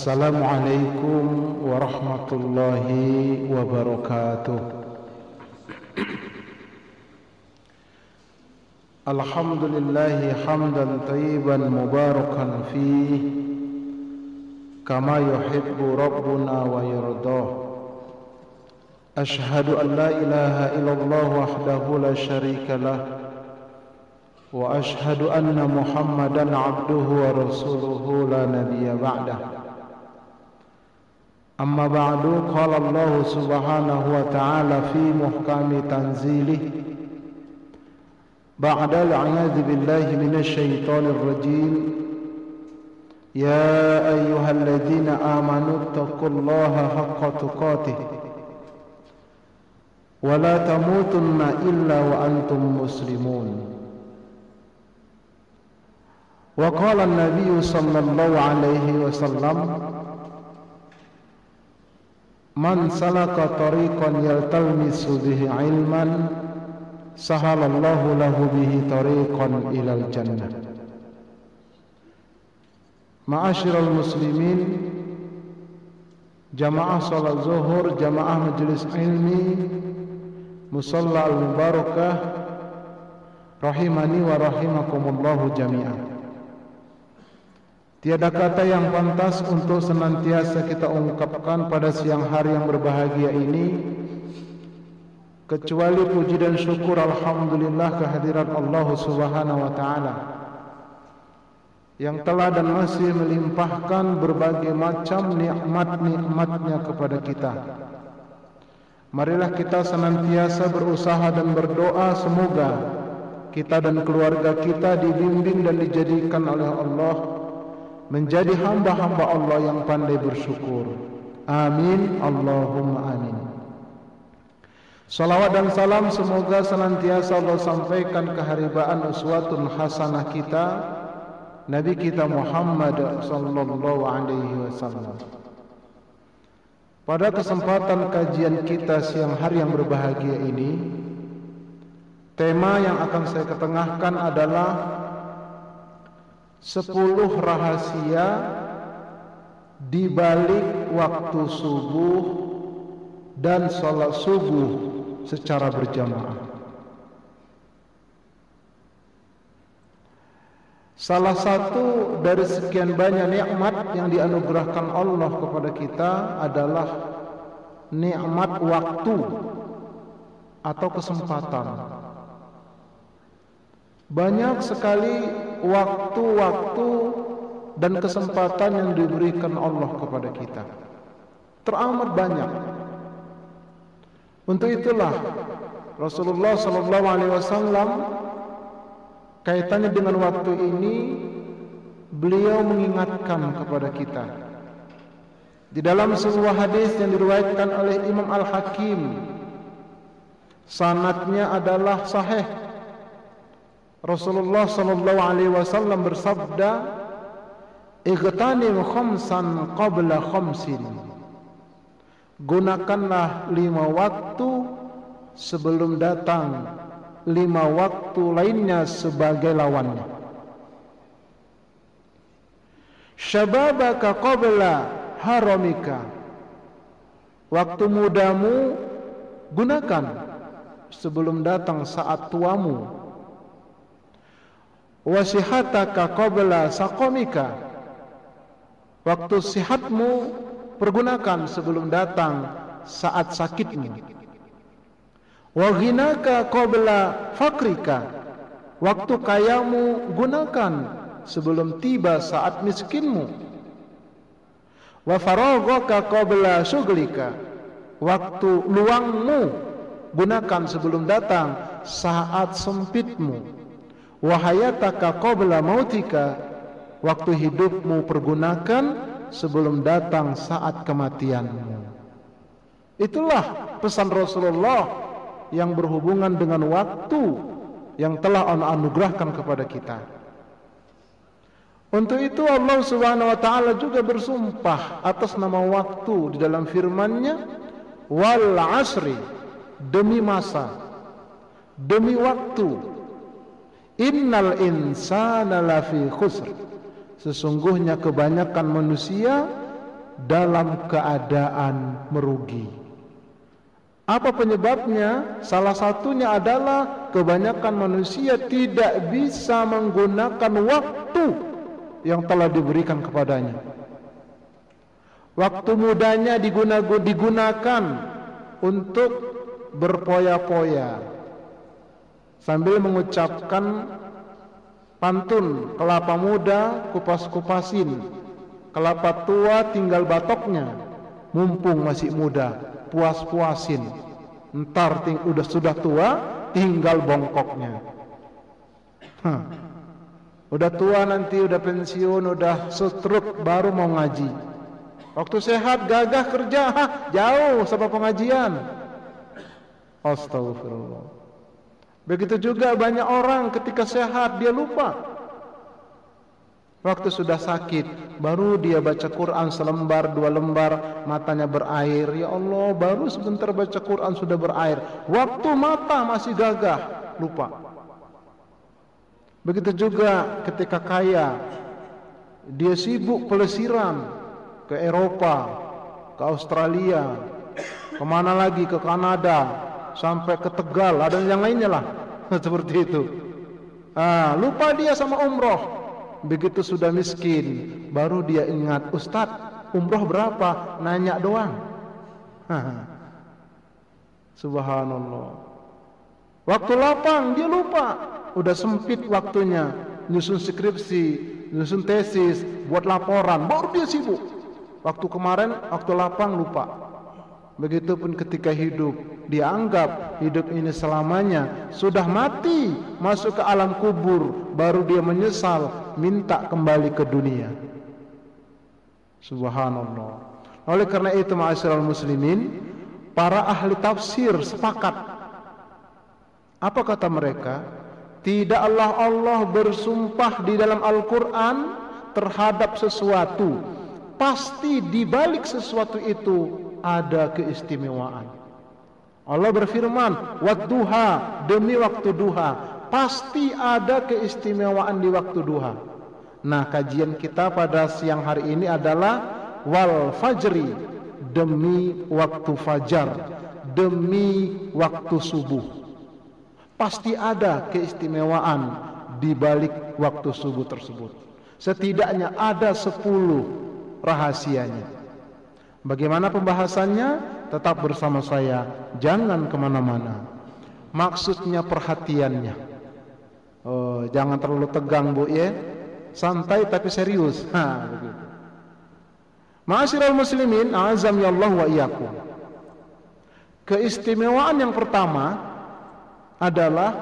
Assalamualaikum warahmatullahi wabarakatuh. Alhamdulillahi hamdan tayyiban mubarakan fih kama yuhibbu rabbuna wa yardah. Ashhadu an la ilaha illallah wahdahu la syarika lah wa ashhadu anna Muhammadan abduhu wa rasuluhu la nabiyya ba'dah. Amma ba'du, qala Allah subhanahu wa ta'ala fi muhkami tanzilih ba'da al-'a'yadhu billahi minasy syaithanir rajim. Ya ayyuhalladzina amanu taqullaha haqqa tuqatih wa la tamutunna illa wa antum muslimun. Wa qala an-nabiy sallallahu alaihi wasallam, man salaka tariqan yaltamisu bihi ilman sahalallahu lahu bihi tariqan ilal jannah. Ma'asyiral muslimin, jamaah salat zuhur, jamaah majelis ilmi musalla al-mubarakah, rahimani wa rahimakumullahu jami'an. Tiada kata yang pantas untuk senantiasa kita ungkapkan pada siang hari yang berbahagia ini kecuali puji dan syukur alhamdulillah kehadirat Allah subhanahu wa ta'ala yang telah dan masih melimpahkan berbagai macam nikmat-nikmatnya kepada kita. Marilah kita senantiasa berusaha dan berdoa semoga kita dan keluarga kita dibimbing dan dijadikan oleh Allah menjadi hamba-hamba Allah yang pandai bersyukur. Amin, Allahumma amin. Salawat dan salam semoga senantiasa Allah sampaikan keharibaan uswatun hasanah kita, Nabi kita Muhammad sallallahu alaihi wasallam. Pada kesempatan kajian kita siang hari yang berbahagia ini, tema yang akan saya ketengahkan adalah 10 rahasia di balik waktu subuh dan salat subuh secara berjamaah. Salah satu dari sekian banyak nikmat yang dianugerahkan Allah kepada kita adalah nikmat waktu atau kesempatan. Banyak sekali waktu-waktu dan kesempatan yang diberikan Allah kepada kita, teramat banyak. Untuk itulah Rasulullah sallallahu alaihi wasallam kaitannya dengan waktu ini beliau mengingatkan kepada kita. Di dalam sebuah hadis yang diriwayatkan oleh Imam Al-Hakim, sanadnya adalah sahih. Rasulullah sallallahu alaihi wasallam bersabda, "Igtanim khamsan qabla khamsin." Gunakanlah 5 waktu sebelum datang 5 waktu lainnya sebagai lawannya. Syababaka qabla haramika. Waktu mudamu gunakan sebelum datang saat tuamu. Wasihataka qabla saqamika. Waktu sihatmu pergunakan sebelum datang saat sakitmu. Wa ghinaka qabla fakrika. Waktu kayamu gunakan sebelum tiba saat miskinmu. Wa faraghaka qabla syughlika. Waktu luangmu gunakan sebelum datang saat sempitmu. Wahayataka qabla mautika. Waktu hidupmu pergunakan sebelum datang saat kematianmu. Itulah pesan Rasulullah yang berhubungan dengan waktu yang telah Allah anugerahkan kepada kita. Untuk itu Allah subhanahu wa ta'ala juga bersumpah atas nama waktu di dalam firman-Nya, wal asri, demi masa, demi waktu. Innal insana lafi khusr. Sesungguhnya kebanyakan manusia dalam keadaan merugi. Apa penyebabnya? Salah satunya adalah kebanyakan manusia tidak bisa menggunakan waktu yang telah diberikan kepadanya. Waktu mudanya digunakan untuk berpoya-poya sambil mengucapkan pantun, kelapa muda kupas-kupasin, kelapa tua tinggal batoknya, mumpung masih muda puas-puasin, ntar sudah tua tinggal bongkoknya. Udah tua nanti, udah pensiun, udah stroke baru mau ngaji. Waktu sehat gagah kerja, jauh sama pengajian. Astagfirullah. Begitu juga banyak orang ketika sehat dia lupa. Waktu sudah sakit baru dia baca Quran selembar dua lembar, matanya berair. Ya Allah, baru sebentar baca Quran sudah berair. Waktu mata masih gagah, lupa. Begitu juga ketika kaya, dia sibuk pelesiran ke Eropa, ke Australia, kemana lagi, ke Kanada, sampai ke Tegal, ada yang lainnya lah. Seperti itu. Lupa dia sama umroh. Begitu sudah miskin, baru dia ingat, Ustadz, umroh berapa? Nanya doang. Subhanallah. Waktu lapang dia lupa. Udah sempit waktunya, nyusun skripsi, nyusun tesis, buat laporan, baru dia sibuk. Waktu kemarin, waktu lapang lupa. Begitupun ketika hidup, dia anggap hidup ini selamanya, sudah mati, masuk ke alam kubur, baru dia menyesal, minta kembali ke dunia. Subhanallah. Oleh karena itu, ma'asyiral muslimin, para ahli tafsir sepakat. Apa kata mereka? Tidaklah Allah bersumpah di dalam Al-Quran terhadap sesuatu, pasti di balik sesuatu itu ada keistimewaan. Allah berfirman, "Wadduha", demi waktu duha, pasti ada keistimewaan di waktu duha. Nah, kajian kita pada siang hari ini adalah wal fajri, demi waktu fajar, demi waktu subuh. Pasti ada keistimewaan di balik waktu subuh tersebut. Setidaknya ada 10 rahasianya. Bagaimana pembahasannya? Tetap bersama saya, jangan kemana-mana. Maksudnya perhatiannya. Jangan terlalu tegang, Bu, ya. Santai tapi serius. Begitu. Ma'asyiral muslimin, azam ya Allah wa iyyakum. Keistimewaan yang pertama adalah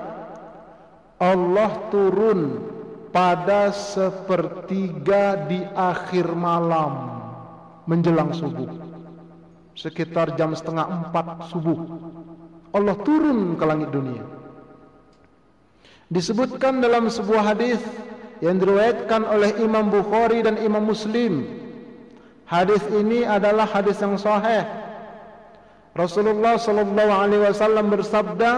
Allah turun pada sepertiga di akhir malam menjelang subuh, sekitar jam 3:30 subuh. Allah turun ke langit dunia. Disebutkan dalam sebuah hadis yang diriwayatkan oleh Imam Bukhari dan Imam Muslim. Hadis ini adalah hadis yang sahih. Rasulullah sallallahu alaihi wasallam bersabda,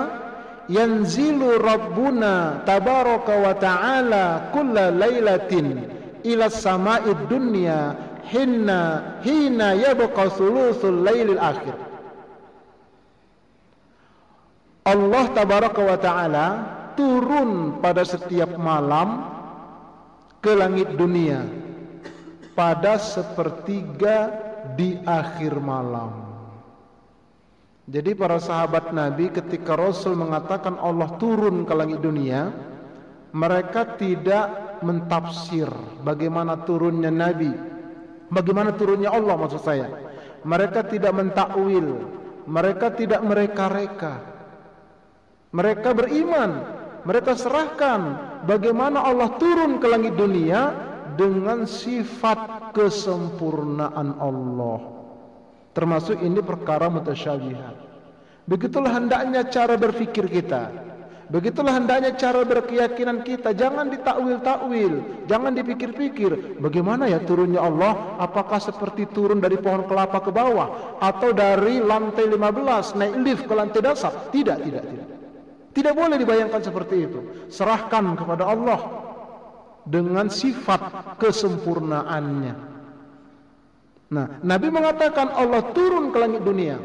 "Yanzilu Rabbuna tabaraka wa ta'ala kulla lailatin ila sama'id dunya hina yabqa thuluthul lailil akhir." Allah tabaraka wa ta'ala turun pada setiap malam ke langit dunia pada sepertiga di akhir malam. Jadi para sahabat Nabi ketika Rasul mengatakan Allah turun ke langit dunia, mereka tidak mentafsir bagaimana turunnya Nabi, bagaimana turunnya Allah maksud saya. Mereka tidak mentakwil, mereka tidak mereka-reka. Mereka beriman, mereka serahkan bagaimana Allah turun ke langit dunia dengan sifat kesempurnaan Allah. Termasuk ini perkara mutasyabihat. Begitulah hendaknya cara berfikir kita. Begitulah hendaknya cara berkeyakinan kita. Jangan ditakwil-takwil, jangan dipikir-pikir. Bagaimana ya turunnya Allah? Apakah seperti turun dari pohon kelapa ke bawah, atau dari lantai 15 naik lift ke lantai dasar? Tidak. Tidak boleh dibayangkan seperti itu. Serahkan kepada Allah dengan sifat kesempurnaannya. Nah, Nabi mengatakan Allah turun ke langit dunia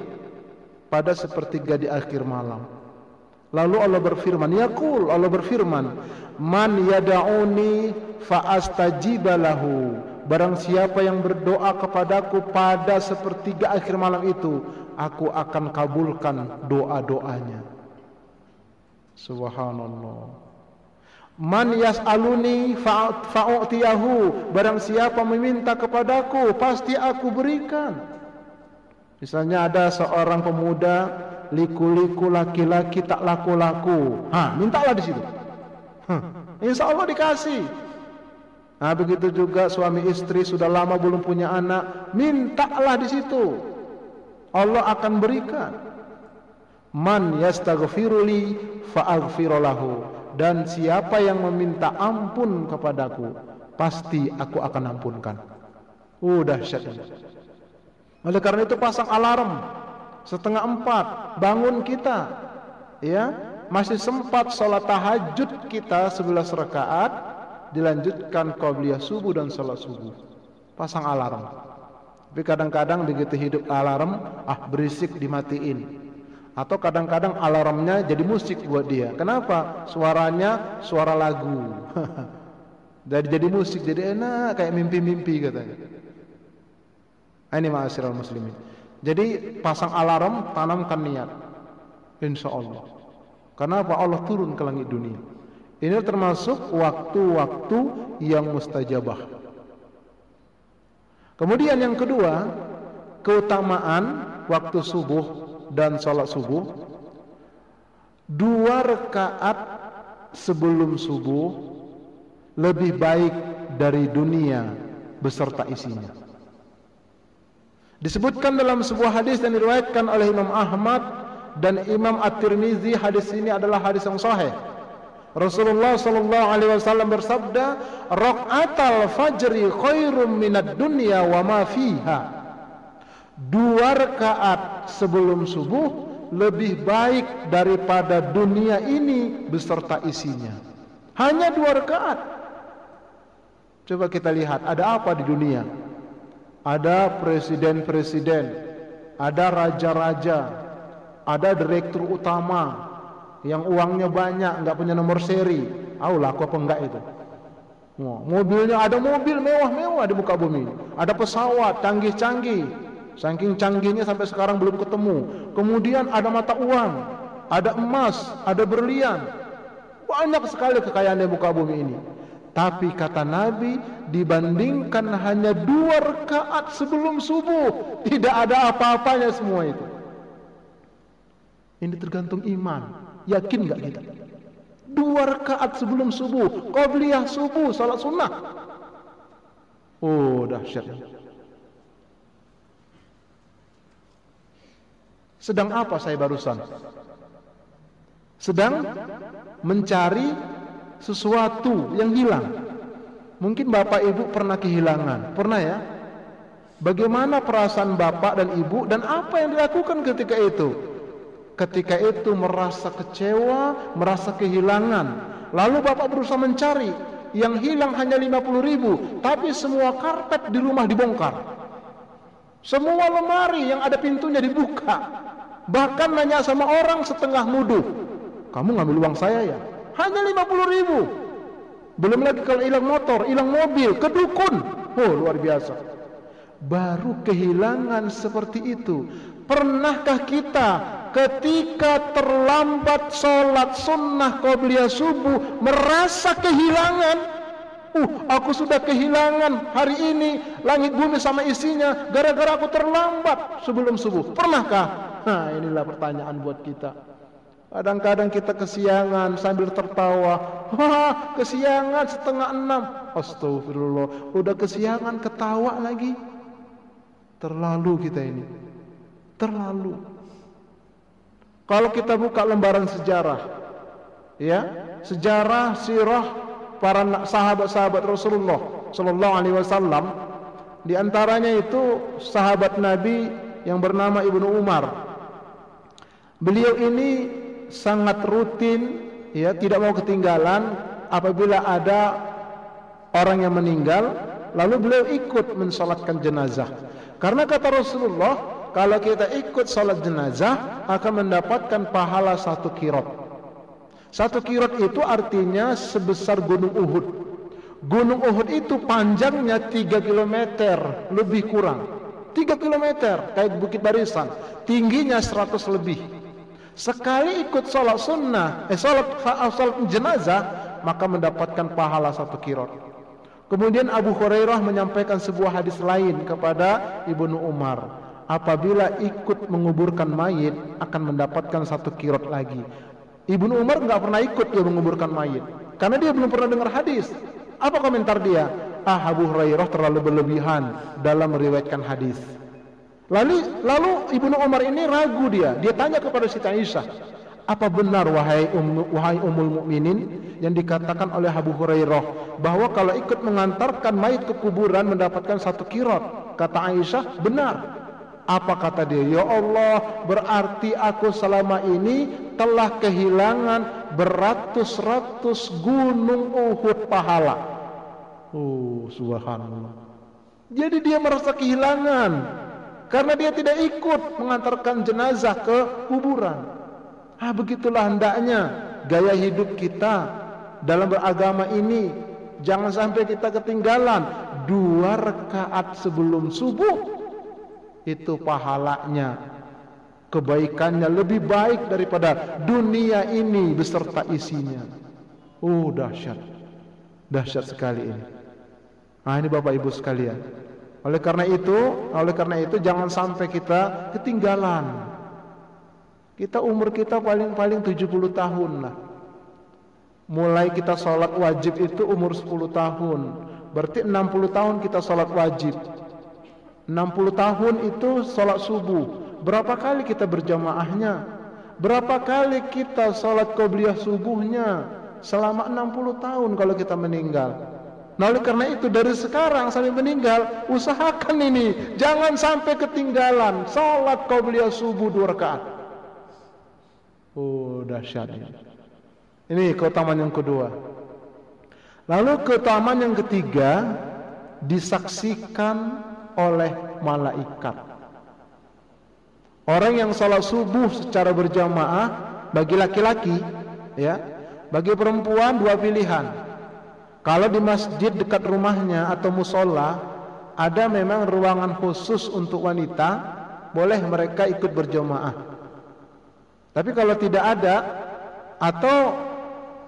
pada sepertiga di akhir malam. Lalu Allah berfirman, yaqul, Allah berfirman, man yad'uni fa astajiba lahu. Barang siapa yang berdoa kepadaku pada sepertiga akhir malam itu, aku akan kabulkan doa-doanya. Subhanallah. Man yas'aluni fa'u'tiyahu. Barang siapa meminta kepadaku, pasti aku berikan. Misalnya ada seorang pemuda liku-liku, laki-laki tak laku-laku, mintalah di situ. Insya Allah dikasih. Nah, begitu juga suami istri sudah lama belum punya anak, mintalah di situ. Allah akan berikan. Man yastaghfiruli fa'aghfirulahu. Dan siapa yang meminta ampun kepadaku, pasti aku akan ampunkan. Dahsyat. Oleh karena itu pasang alarm 3:30, bangun kita, ya, masih sempat sholat tahajud kita 11 rakaat, dilanjutkan qabliyah subuh dan sholat subuh. Pasang alarm. Tapi kadang-kadang begitu hidup alarm, berisik, dimatiin. Atau kadang-kadang alarmnya jadi musik buat dia. Kenapa? Suaranya suara lagu. Jadi musik, jadi enak, kayak mimpi-mimpi katanya. Ini ma'asyiral muslimin. Jadi pasang alarm, tanamkan niat, insya Allah. Kenapa? Allah turun ke langit dunia. Ini termasuk waktu-waktu yang mustajabah. Kemudian yang kedua, keutamaan waktu subuh dan sholat subuh. 2 rakaat sebelum subuh lebih baik dari dunia beserta isinya. Disebutkan dalam sebuah hadis yang diriwayatkan oleh Imam Ahmad dan Imam At-Tirmizi. Hadis ini adalah hadis yang sahih. Rasulullah sallallahu alaihi wasallam bersabda, "Raka'atal fajri khairum minad dunya wa ma fiha." 2 rakaat sebelum subuh lebih baik daripada dunia ini beserta isinya. Hanya 2 rakaat. Coba kita lihat, ada apa di dunia? Ada presiden-presiden, ada raja-raja, ada direktur utama yang uangnya banyak, nggak punya nomor seri. Laku apa enggak itu? Mobilnya, ada mobil mewah-mewah di muka bumi, ada pesawat canggih-canggih. Saking canggihnya sampai sekarang belum ketemu. Kemudian ada mata uang, ada emas, ada berlian. Banyak sekali kekayaan di muka bumi ini. Tapi kata Nabi, dibandingkan hanya 2 rakaat sebelum subuh, tidak ada apa-apanya semua itu. Ini tergantung iman. Yakin gak kita? 2 rakaat sebelum subuh, qabliyah subuh, salat sunnah. Dahsyat. Sedang apa saya barusan? Sedang mencari sesuatu yang hilang. Mungkin Bapak Ibu pernah kehilangan. Pernah ya? Bagaimana perasaan Bapak dan Ibu dan apa yang dilakukan ketika itu? Ketika itu merasa kecewa, merasa kehilangan. Lalu Bapak berusaha mencari. Yang hilang hanya 50.000, tapi semua karpet di rumah dibongkar. Semua lemari yang ada pintunya dibuka. Bahkan nanya sama orang setengah nuduh, kamu ngambil uang saya ya? Hanya 50.000. Belum lagi kalau hilang motor, hilang mobil, kedukun. Luar biasa. Baru kehilangan seperti itu. Pernahkah kita ketika terlambat sholat sunnah qabliyah subuh merasa kehilangan? Aku sudah kehilangan hari ini langit bumi sama isinya gara-gara aku terlambat sebelum subuh. Pernahkah? Inilah pertanyaan buat kita. Kadang-kadang kita kesiangan sambil tertawa. Kesiangan 5:30. Astagfirullah. Udah kesiangan ketawa lagi. Terlalu kita ini. Terlalu. Kalau kita buka lembaran sejarah, ya, sejarah sirah para sahabat-sahabat Rasulullah sallallahu alaihi wasallam, di antaranya itu sahabat Nabi yang bernama Ibnu Umar. Beliau ini sangat rutin, ya, tidak mau ketinggalan apabila ada orang yang meninggal, lalu beliau ikut mensalatkan jenazah. Karena kata Rasulullah, kalau kita ikut sholat jenazah akan mendapatkan pahala 1 qirot. 1 qirot itu artinya sebesar Gunung Uhud. Gunung Uhud itu panjangnya 3 km lebih kurang. 3 km kayak Bukit Barisan, tingginya 100 lebih. Sekali ikut sholat sunnah, sholat jenazah, maka mendapatkan pahala 1 qirot. Kemudian Abu Hurairah menyampaikan sebuah hadis lain kepada Ibnu Umar. Apabila ikut menguburkan mayit akan mendapatkan 1 qirot lagi. Ibnu Umar nggak pernah ikut dia menguburkan mayit karena dia belum pernah dengar hadis. Apa komentar dia? Abu Hurairah terlalu berlebihan dalam meriwayatkan hadis. Lalu Ibnu Umar ini ragu dia tanya kepada Siti Aisyah, apa benar wahai Ummul Mukminin yang dikatakan oleh Abu Hurairah bahwa kalau ikut mengantarkan mayit ke kuburan mendapatkan 1 qirot? Kata Aisyah, benar. Apa kata dia? Ya Allah, berarti aku selama ini telah kehilangan beratus-ratus gunung Uhud pahala. Oh, subhanallah. Jadi dia merasa kehilangan karena dia tidak ikut mengantarkan jenazah ke kuburan. Begitulah hendaknya gaya hidup kita dalam beragama ini. Jangan sampai kita ketinggalan 2 rakaat sebelum subuh. Itu pahalanya, kebaikannya lebih baik daripada dunia ini beserta isinya. Dahsyat. Dahsyat sekali ini. Ini Bapak Ibu sekalian. Oleh karena itu jangan sampai kita ketinggalan. Umur kita paling 70 tahun lah. Mulai kita sholat wajib itu umur 10 tahun. Berarti 60 tahun kita sholat wajib. 60 tahun itu sholat subuh. Berapa kali kita berjamaahnya? Berapa kali kita sholat qobliyah subuhnya? Selama 60 tahun kalau kita meninggal. Nah, oleh karena itu dari sekarang sampai meninggal usahakan ini jangan sampai ketinggalan sholat qobliyah subuh 2 rakaat. Dahsyat. Ini keutamaan yang kedua. Lalu keutamaan yang ketiga, disaksikan oleh malaikat. Orang yang salat subuh secara berjamaah bagi laki-laki, ya, bagi perempuan 2 pilihan. Kalau di masjid dekat rumahnya atau musola ada memang ruangan khusus untuk wanita, boleh mereka ikut berjamaah. Tapi kalau tidak ada atau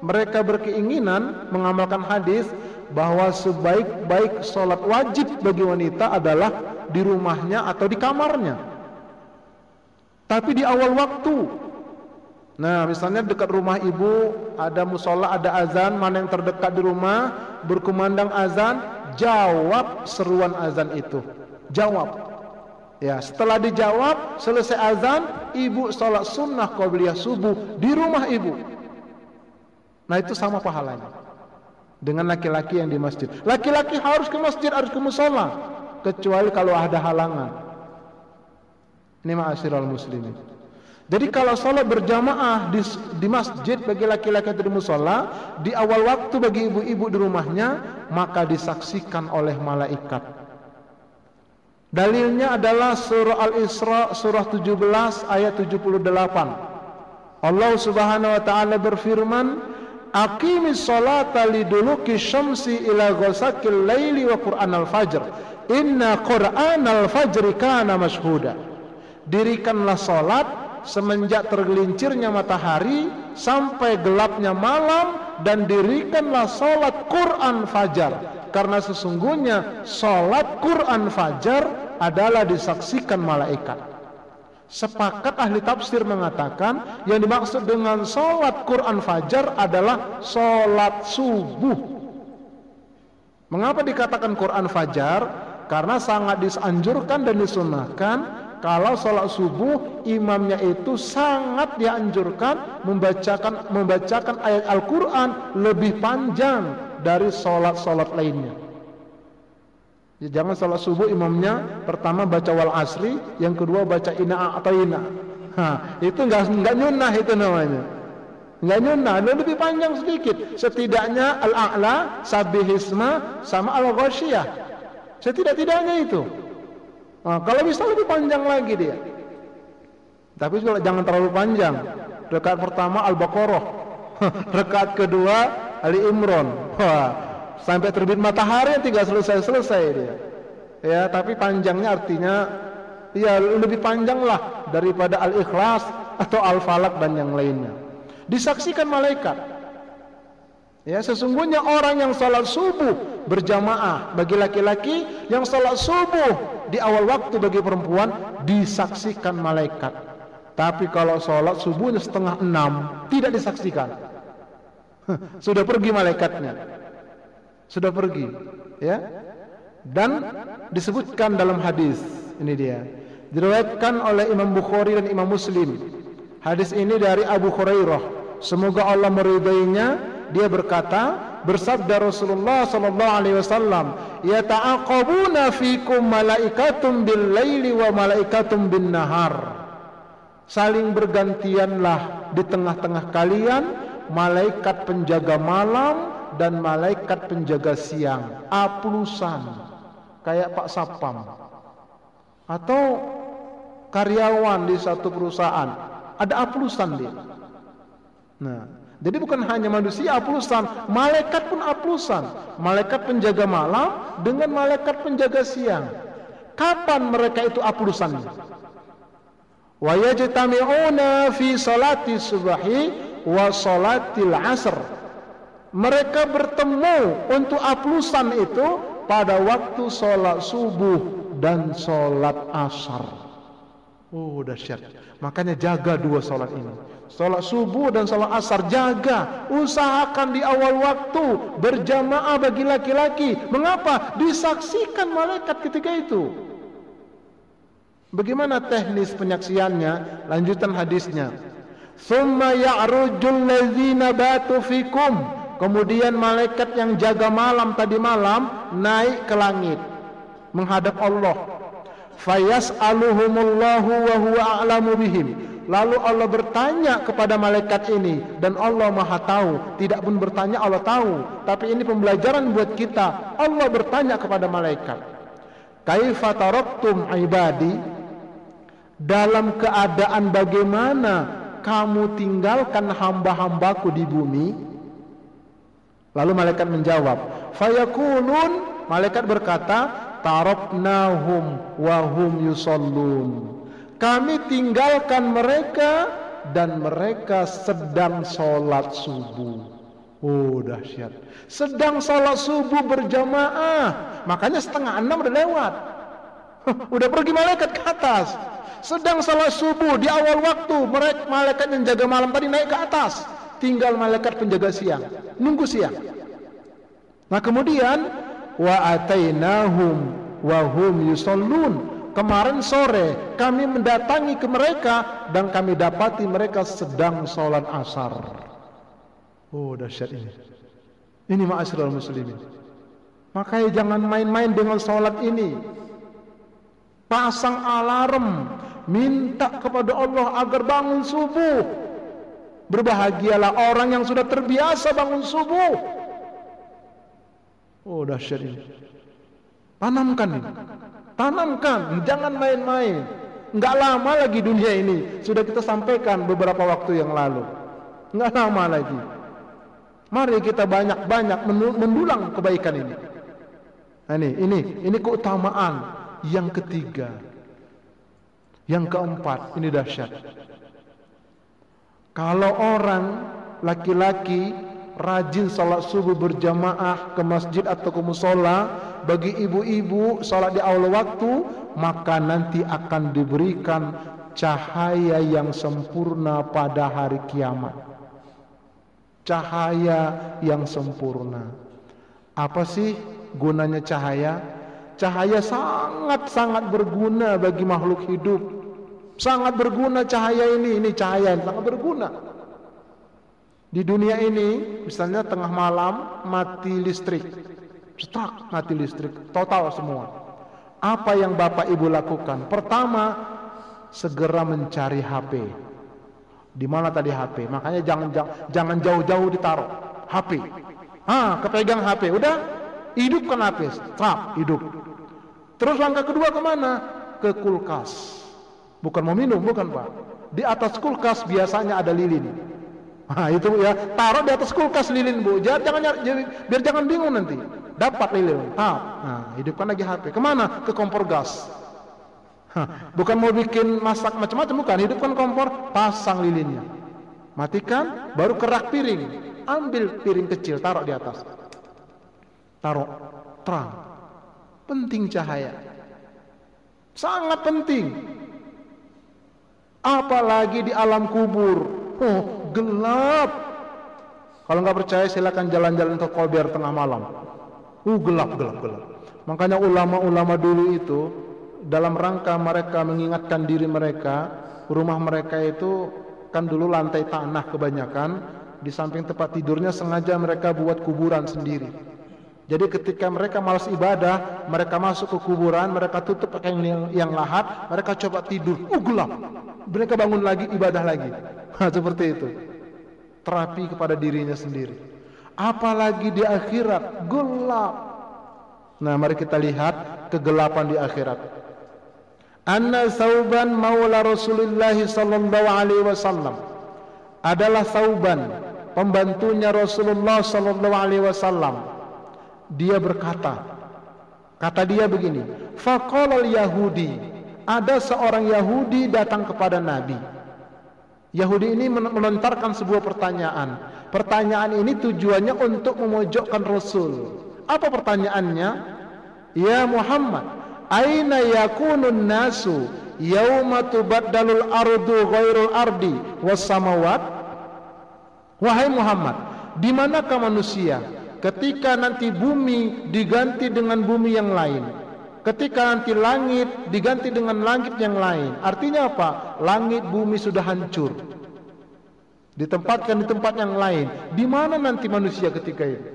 mereka berkeinginan mengamalkan hadis bahwa sebaik-baik sholat wajib bagi wanita adalah di rumahnya atau di kamarnya, tapi di awal waktu. Nah, misalnya dekat rumah ibu ada musola, ada azan, mana yang terdekat di rumah berkumandang azan, jawab seruan azan itu, jawab. Ya, setelah dijawab, selesai azan, ibu sholat sunnah qobliyah subuh di rumah ibu. Nah, itu sama pahalanya dengan laki-laki yang di masjid. Laki-laki harus ke masjid, harus ke musola, kecuali kalau ada halangan. Ini ma'asyiral muslimin. Jadi kalau sholat berjamaah di masjid bagi laki-laki atau di musola, di awal waktu bagi ibu-ibu di rumahnya, maka disaksikan oleh malaikat. Dalilnya adalah surah Al-Isra surah 17 ayat 78. Allah Subhanahu wa taala berfirman, "Aqimis sholata liduluki syamsi ila ghasaqil laili wa Qur'anal fajr. Inna Qur'anal fajri kana mashhuda." Dirikanlah salat semenjak tergelincirnya matahari sampai gelapnya malam, dan dirikanlah salat Quran fajar, karena sesungguhnya salat Quran fajar adalah disaksikan malaikat. Sepakat ahli tafsir mengatakan yang dimaksud dengan salat Quran fajar adalah salat subuh. Mengapa dikatakan Quran fajar? Karena sangat dianjurkan dan disunahkan kalau salat subuh imamnya itu sangat dianjurkan membacakan ayat Al-Quran lebih panjang dari salat-salat lainnya. Jangan salat subuh imamnya pertama baca wal asri, yang kedua baca inna atau inna. Itu enggak nyunnah, itu namanya. Enggak nyunnah, lebih panjang sedikit. Setidaknya al-a'la, sabbihisma sama al-ghasyiyah. Setidak-tidaknya itu. Nah, kalau bisa lebih panjang lagi dia. Tapi juga jangan terlalu panjang. Rakaat pertama Al-Baqarah, rakaat kedua Ali Imran. Wah, sampai terbit matahari tidak selesai dia. Ya, tapi panjangnya artinya ya lebih panjang lah daripada Al-Ikhlas atau Al-Falaq dan yang lainnya. Disaksikan malaikat. Ya, sesungguhnya orang yang salat subuh berjamaah bagi laki-laki, yang salat subuh di awal waktu bagi perempuan disaksikan malaikat. Tapi kalau salat subuhnya 5:30 tidak disaksikan. Sudah pergi malaikatnya. Sudah pergi, ya. Dan disebutkan dalam hadis, ini dia. Diriwayatkan oleh Imam Bukhari dan Imam Muslim. Hadis ini dari Abu Hurairah. Semoga Allah meridainya. Dia berkata, bersabda Rasulullah sallallahu alaihi wasallam, "Yata'aqabuna fikum malaikatum bil-laili wa malaikatum bin-nahar." Saling bergantianlah di tengah-tengah kalian malaikat penjaga malam dan malaikat penjaga siang. A+an, kayak Pak Sapam atau karyawan di satu perusahaan, ada A+an dia. Nah, jadi bukan hanya manusia A+an, malaikat pun A+an. Malaikat penjaga malam dengan malaikat penjaga siang. Kapan mereka itu A+an? Wa yajtami'una fi salati subhi wa salatil asr. Mereka bertemu untuk A+an itu pada waktu salat subuh dan salat asar. Oh, dahsyat. Makanya jaga dua salat ini. Salat subuh dan salat asar jaga. Usahakan di awal waktu berjamaah bagi laki-laki. Mengapa? Disaksikan malaikat ketika itu. Bagaimana teknis penyaksiannya? Lanjutan hadisnya. Tsumma ya'rujul ladzina batu fikum. Kemudian malaikat yang jaga malam tadi malam naik ke langit menghadap Allah. Fayas'aluhumullahu wa huwa a'lamu bihim. Lalu Allah bertanya kepada malaikat ini dan Allah Maha tahu. Tidak pun bertanya, Allah tahu. Tapi ini pembelajaran buat kita. Allah bertanya kepada malaikat, "Kaifa taraktum ibadi?" Dalam keadaan bagaimana kamu tinggalkan hamba-hambaku di bumi? Lalu malaikat menjawab, "Fayaqulun," malaikat berkata, "Taraknahum wa hum yusallun." Kami tinggalkan mereka dan mereka sedang sholat subuh. Oh, dahsyat. Sedang sholat subuh berjamaah. Makanya 5:30 udah lewat. Udah pergi malaikat ke atas. Sedang sholat subuh di awal waktu, malaikat yang jaga malam tadi naik ke atas. Tinggal malaikat penjaga siang, nunggu siang. Nah kemudian wa atainahum wa hum yusallun. Kemarin sore kami mendatangi ke mereka dan kami dapati mereka sedang sholat asar. Oh, dahsyat ini. Ini ma'asyiral muslimin. Makanya jangan main-main dengan sholat ini. Pasang alarm, minta kepada Allah agar bangun subuh. Berbahagialah orang yang sudah terbiasa bangun subuh. Oh, dahsyat ini. Tanamkan ini. Tanamkan, jangan main-main. Enggak lama lagi dunia ini. Sudah kita sampaikan beberapa waktu yang lalu. Enggak lama lagi. Mari kita banyak-banyak mendulang kebaikan ini. Nah, ini keutamaan yang ketiga. Yang keempat, ini dahsyat. Kalau orang laki-laki rajin salat subuh berjamaah ke masjid atau ke musola, bagi ibu-ibu salat di awal waktu, maka nanti akan diberikan cahaya yang sempurna pada hari kiamat. Cahaya yang sempurna. Apa sih gunanya cahaya? Cahaya sangat-sangat berguna bagi makhluk hidup. Sangat berguna cahaya ini cahaya yang sangat berguna. Di dunia ini, misalnya tengah malam mati listrik, stuck, mati listrik, total semua. Apa yang Bapak Ibu lakukan? Pertama, segera mencari HP. Di mana tadi HP? Makanya jangan jauh-jauh ditaruh HP. Kepegang HP, udah hidupkan HP, stop, hidup. Terus langkah kedua kemana? ke kulkas. Bukan mau minum, bukan Pak. Di atas kulkas biasanya ada lilin. Nah itu ya, taruh di atas kulkas lilin Bu. Biar jangan bingung nanti. Dapat lilin. Nah, hidupkan lagi HP. Kemana? Ke kompor gas. Bukan mau bikin masak macam-macam, bukan. Hidupkan kompor, pasang lilinnya. Matikan, baru kerak piring. Ambil piring kecil, taruh di atas. Taruh, terang. Penting cahaya. Sangat penting. Apalagi di alam kubur. Oh, gelap. Kalau nggak percaya silakan jalan-jalan ke Kolber tengah malam. Gelap. Makanya ulama-ulama dulu itu dalam rangka mereka mengingatkan diri mereka, rumah mereka itu kan dulu lantai tanah kebanyakan, di samping tempat tidurnya sengaja mereka buat kuburan sendiri. Jadi ketika mereka malas ibadah, mereka masuk ke kuburan, mereka tutup pakai yang lahat, mereka coba tidur, gelap. Mereka bangun lagi, ibadah lagi. Seperti itu. Terapi kepada dirinya sendiri. Apalagi di akhirat, gelap. Nah, mari kita lihat kegelapan di akhirat. Anna Thauban maula Rasulullah sallallahu alaihi wasallam adalah Thauban, pembantunya Rasulullah sallallahu alaihi wasallam. Dia berkata, kata dia begini, faqala al-yahudi, ada seorang Yahudi datang kepada Nabi. Yahudi ini melontarkan sebuah pertanyaan. Pertanyaan ini tujuannya untuk memojokkan Rasul. Apa pertanyaannya? Ya Muhammad, aina yakunun nasu yauma tubaddalul ardu ghairul ardi was samawat? Wahai Muhammad, di manakah manusia ketika nanti bumi diganti dengan bumi yang lain, ketika nanti langit diganti dengan langit yang lain? Artinya apa? Langit bumi sudah hancur, ditempatkan di tempat yang lain. Di mana nanti manusia ketika itu?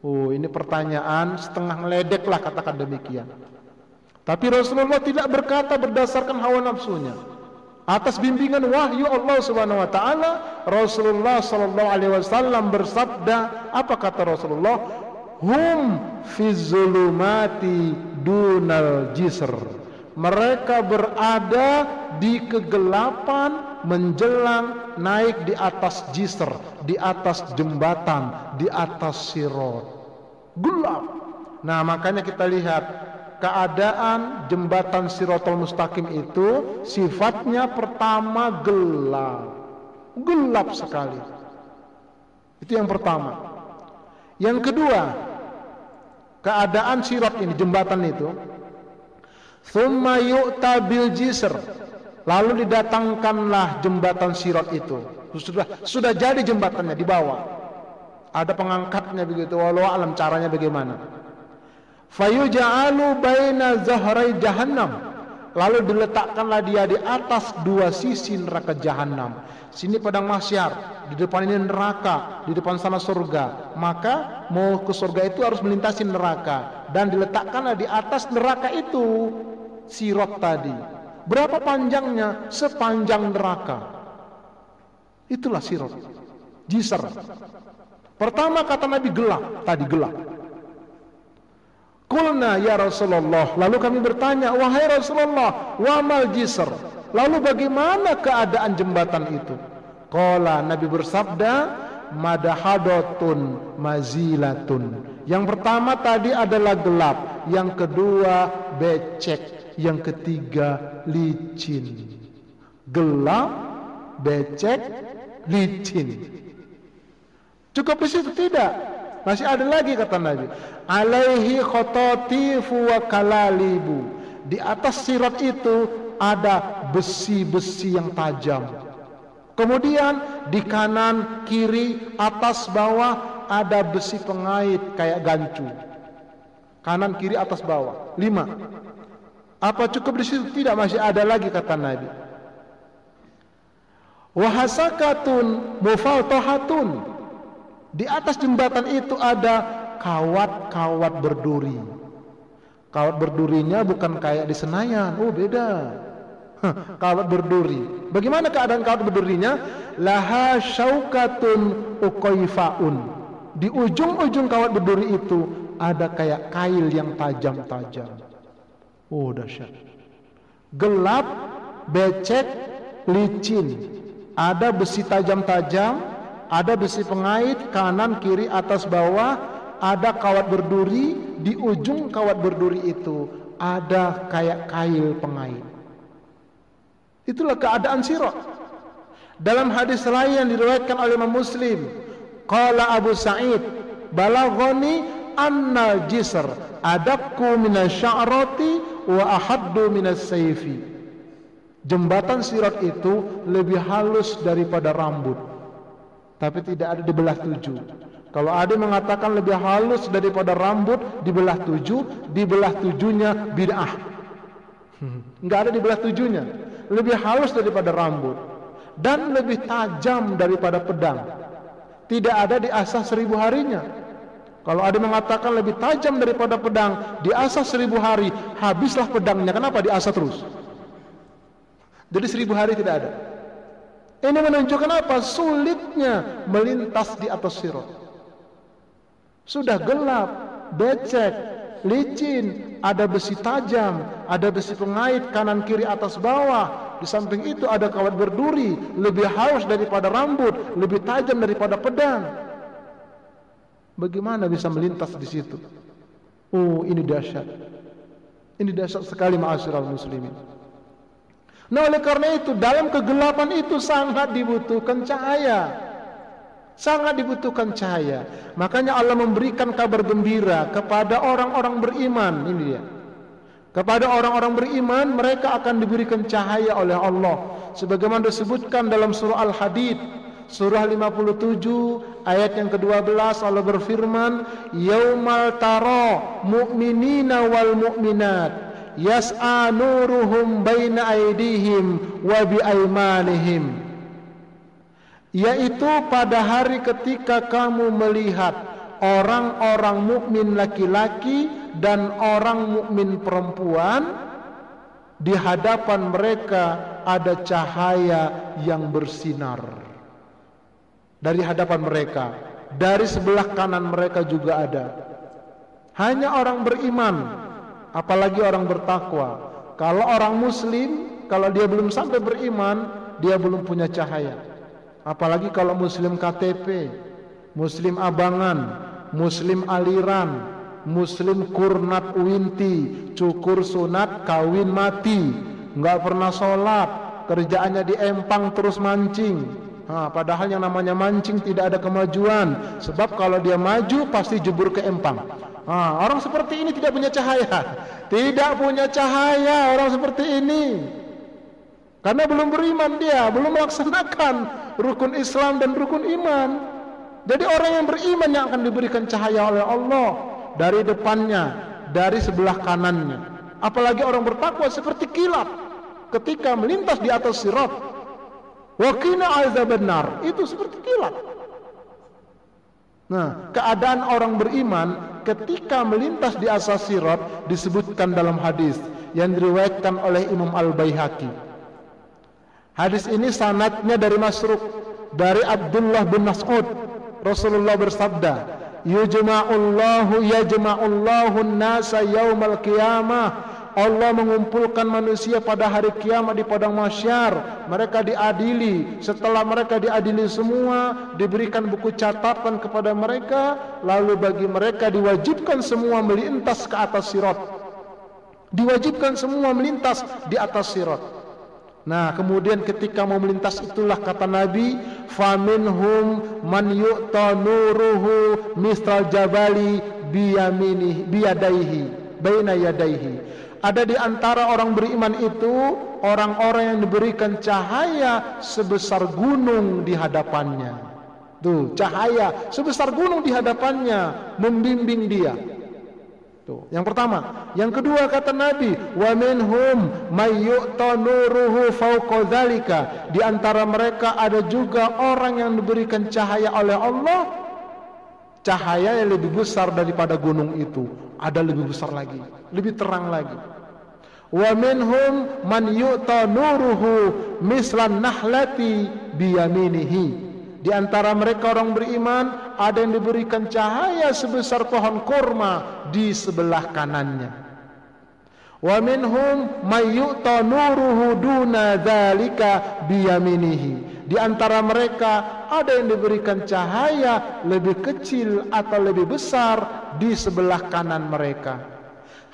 Oh, ini pertanyaan setengah ngeledek lah, katakan demikian. Tapi Rasulullah tidak berkata berdasarkan hawa nafsunya. Atas bimbingan wahyu Allah Subhanahu wa taala, Rasulullah sallallahu alaihi wasallam bersabda, apa kata Rasulullah? Hum fi zulumati dunal jisr. Mereka berada di kegelapan menjelang naik di atas jisr, di atas jembatan, di atas sirat. Gelap. Nah, makanya kita lihat keadaan jembatan Shiratal Mustaqim itu sifatnya pertama gelap. Gelap sekali. Itu yang pertama. Yang kedua, keadaan sirat ini, jembatan itu, thumma yu'ta bil jisr, lalu didatangkanlah jembatan sirat itu. Sudah jadi jembatannya di bawah. Ada pengangkatnya begitu, walau alam caranya bagaimana. Fayuja'alu baina zahrai jahannam, lalu diletakkanlah dia di atas dua sisi neraka jahannam. Sini padang mahsyar, di depan ini neraka, di depan sana surga. Maka mau ke surga itu harus melintasi neraka, dan diletakkanlah di atas neraka itu sirat tadi. Berapa panjangnya? Sepanjang neraka. Itulah sirat, jisr. Pertama kata Nabi gelap, tadi gelap. Qulna ya Rasulullah, lalu kami bertanya, wahai Rasulullah, wa mal jisr, lalu bagaimana keadaan jembatan itu? Qala, Nabi bersabda, madahadatun mazilatun. Yang pertama tadi adalah gelap, yang kedua becek, yang ketiga licin. Gelap, becek, licin. Cukup di situ? Tidak. Masih ada lagi kata Nabi. Alaihi khotatifu wa kalalibu. Di atas sirat itu ada besi-besi yang tajam. Kemudian di kanan, kiri, atas, bawah ada besi pengait kayak gancu. Kanan, kiri, atas, bawah. 5. Apa cukup di situ? Tidak, masih ada lagi kata Nabi. Wahasakatun mufaltahatun. Di atas jembatan itu ada kawat-kawat berduri. Kawat berdurinya bukan kayak di Senayan. Oh, beda. Kawat berduri. Bagaimana keadaan kawat berdurinya? Laha syaukatun uqaifaun. Di ujung-ujung kawat berduri itu ada kayak kail yang tajam-tajam. Oh, dahsyat. gelap, becek, licin. Ada besi tajam-tajam, ada besi pengait kanan, kiri, atas, bawah, ada kawat berduri, di ujung kawat berduri itu ada kayak kail pengait. Itulah keadaan sirat. Dalam hadis lain yang diriwayatkan oleh Imam Muslim, qala Abu Sa'id, balaghani annal jisr adakku minasya'rati wa ahaddu minas sayfi. Jembatan sirat itu lebih halus daripada rambut, tapi tidak ada dibelah 7. Kalau ada yang mengatakan lebih halus daripada rambut dibelah 7, dibelah 7-nya bid'ah. Enggak ada dibelah 7-nya. Lebih halus daripada rambut dan lebih tajam daripada pedang. Tidak ada diasah 1000 harinya. Kalau ada yang mengatakan lebih tajam daripada pedang, diasah 1000 hari, habislah pedangnya. Kenapa diasah terus? Jadi 1000 hari tidak ada. Ini menunjukkan apa? Sulitnya melintas di atas sirat. Sudah gelap, becek, licin, ada besi tajam, ada besi pengait kanan, kiri, atas, bawah. Di samping itu ada kawat berduri, lebih halus daripada rambut, lebih tajam daripada pedang. Bagaimana bisa melintas di situ? Oh, ini dahsyat. Ini dahsyat sekali, ma'asyiral muslimin. Nah, oleh karena itu dalam kegelapan itu sangat dibutuhkan cahaya. Sangat dibutuhkan cahaya. Makanya Allah memberikan kabar gembira kepada orang-orang beriman. Ini dia. Kepada orang-orang beriman, mereka akan diberikan cahaya oleh Allah. Sebagaimana disebutkan dalam surah Al-Hadid, surah 57 ayat yang ke-12, Allah berfirman, "Yaumal tara mu'minina wal mu'minat yas'a nuruhum baina aydihim wa bi aymanihim." Yaitu pada hari ketika kamu melihat orang-orang mukmin laki-laki dan orang mukmin perempuan, di hadapan mereka ada cahaya yang bersinar. Dari hadapan mereka, dari sebelah kanan mereka juga ada. Hanya orang beriman, apalagi orang bertakwa. Kalau orang muslim, kalau dia belum sampai beriman, dia belum punya cahaya. Apalagi kalau muslim KTP, muslim abangan, muslim aliran, muslim kurnat uinti, cukur sunat, kawin mati, nggak pernah sholat, kerjaannya di empang terus mancing. Padahal yang namanya mancing tidak ada kemajuan, sebab kalau dia maju pasti jebur ke empang. Orang seperti ini tidak punya cahaya. Tidak punya cahaya orang seperti ini, karena belum beriman, dia belum melaksanakan rukun Islam dan rukun iman. Jadi orang yang beriman yang akan diberikan cahaya oleh Allah, dari depannya, dari sebelah kanannya. Apalagi orang bertakwa seperti kilat ketika melintas di atas sirat. Wa qina azaban nar, itu seperti kilat. Nah, keadaan orang beriman ketika melintas di atas sirat disebutkan dalam hadis yang diriwayatkan oleh Imam Al-Baihaqi. Hadis ini sanadnya dari Masruq, dari Abdullah bin Mas'ud. Rasulullah bersabda, yajma'ullahu an-nasa yaumal qiyamah. Allah mengumpulkan manusia pada hari kiamat di padang mahsyar. Mereka diadili. Setelah mereka diadili semua, diberikan buku catatan kepada mereka, lalu bagi mereka diwajibkan semua melintas ke atas sirat. Diwajibkan semua melintas di atas sirat. Nah, kemudian ketika mau melintas itulah kata Nabi, faminhum man yu'ta nuruhu mistral jabali biyaminihi biyadaihi baina yadaihi. Ada di antara orang beriman itu orang-orang yang diberikan cahaya sebesar gunung di hadapannya. Tuh, cahaya sebesar gunung di hadapannya membimbing dia. Tuh, yang pertama. Yang kedua kata Nabi, wa minhum may yu'ta nuruhu fawqa dzalika. Di antara mereka ada juga orang yang diberikan cahaya oleh Allah, cahaya yang lebih besar daripada gunung itu. Ada lebih besar lagi, lebih terang lagi. Wa minhum man yu'ta nuruhu mislan nahlati biyaminihi. Di antara mereka orang beriman ada yang diberikan cahaya sebesar pohon kurma di sebelah kanannya. Wa minhum may yu'ta nuruhu duna dzalika biyaminihi. Di antara mereka ada yang diberikan cahaya lebih kecil atau lebih besar di sebelah kanan mereka.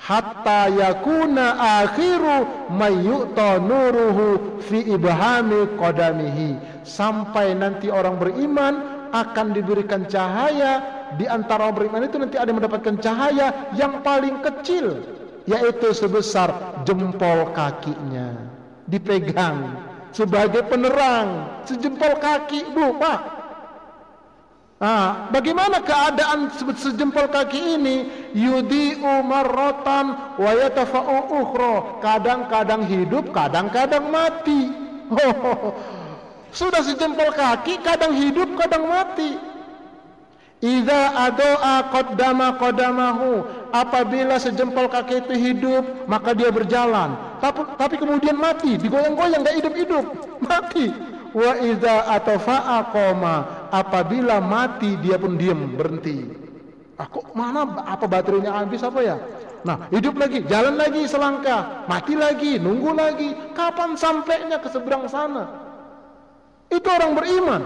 Hatta yakuna akhiru may yu'ta nuruhu fi ibhami qadamihi. Sampai nanti orang beriman akan diberikan cahaya, di antara orang beriman itu nanti ada yang mendapatkan cahaya yang paling kecil, yaitu sebesar jempol kakinya, dipegang sebagai penerang sejempol kaki, Bu, Pak. Nah, bagaimana keadaan sejempol kaki ini? Yudhi'u marratan wa yatafa'u ukhra. Kadang-kadang hidup, kadang-kadang mati. Sudah sejempol kaki, kadang hidup, kadang mati. Idza ado'a qaddama qadamahu. Apabila sejempol kaki itu hidup, maka dia berjalan. Tapi kemudian mati, digoyang-goyang, enggak hidup-hidup, mati. Wa idza atafa'a qoma. Apabila mati, dia pun diam, berhenti. Kok mana apa baterainya habis apa ya? Nah, hidup lagi, jalan lagi selangkah, mati lagi, nunggu lagi. Kapan sampainya ke seberang sana? Itu orang beriman.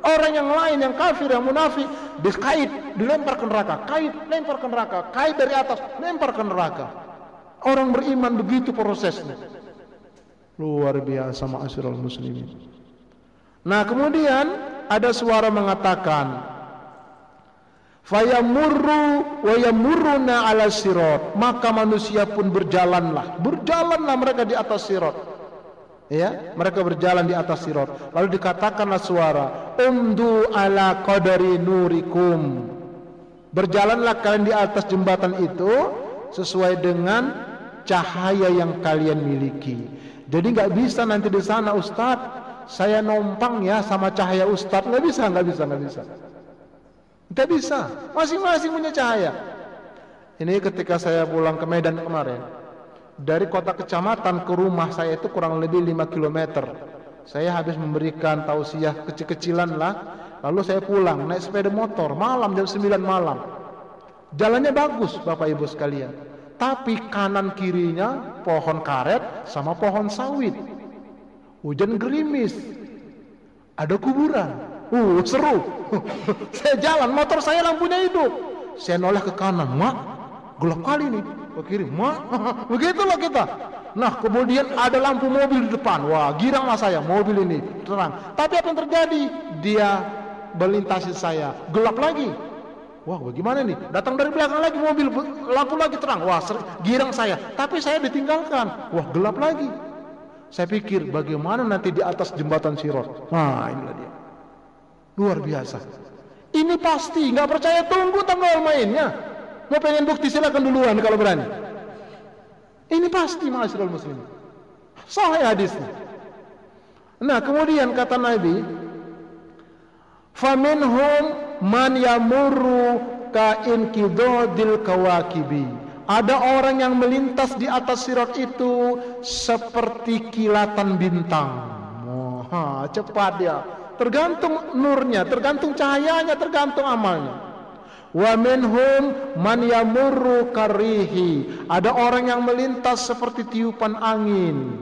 Orang yang lain, yang kafir, yang munafik, dikait, dilempar ke neraka, kait, lempar ke neraka, kait dari atas, lempar ke neraka. Orang beriman begitu prosesnya. Luar biasa, ma'asyiral muslimin. Nah, kemudian ada suara mengatakan, fayamurru wa yamurruna 'ala sirat. Maka manusia pun berjalanlah mereka di atas sirat. Ya, mereka berjalan di atas sirat. Lalu dikatakanlah suara, umdu ala qadari nurikum. Berjalanlah kalian di atas jembatan itu sesuai dengan cahaya yang kalian miliki. Jadi nggak bisa nanti di sana, Ustadz, saya numpang ya sama cahaya Ustadz. Nggak bisa. Masing-masing punya cahaya. Ini ketika saya pulang ke Medan kemarin. Dari kota kecamatan ke rumah saya itu kurang lebih 5 km. Saya habis memberikan tausiah kecil-kecilan lah. Lalu saya pulang naik sepeda motor malam jam 9 malam. Jalannya bagus Bapak Ibu sekalian. Tapi kanan kirinya pohon karet sama pohon sawit. Hujan gerimis. Ada kuburan. Seru. Saya jalan, motor saya lampunya hidup. Saya noleh ke kanan, mak, gelap kali nih. Ke kiri, mak, begitulah kita. Nah, kemudian ada lampu mobil di depan. Wah, giranglah saya, mobil ini terang. Tapi apa yang terjadi? Dia melintasi saya, gelap lagi. Wah, bagaimana nih? Datang dari belakang lagi mobil, lampu lagi terang. Wah, girang saya. Tapi saya ditinggalkan. Wah, gelap lagi. Saya pikir bagaimana nanti di atas jembatan Sirat. Nah, inilah dia. Luar biasa. Ini pasti, nggak percaya tunggu tanggal mainnya. Mau pengen bukti silakan duluan kalau berani. Ini pasti ma'asyiral muslimin. Sahih hadisnya. Nah, kemudian kata Nabi, faminhum man yamurru ka inqidadil kawakibi. Ada orang yang melintas di atas sirat itu seperti kilatan bintang. Cepat dia. Tergantung nurnya, tergantung cahayanya, tergantung amalnya. Wa minhum man yamurru karihi. Ada orang yang melintas seperti tiupan angin.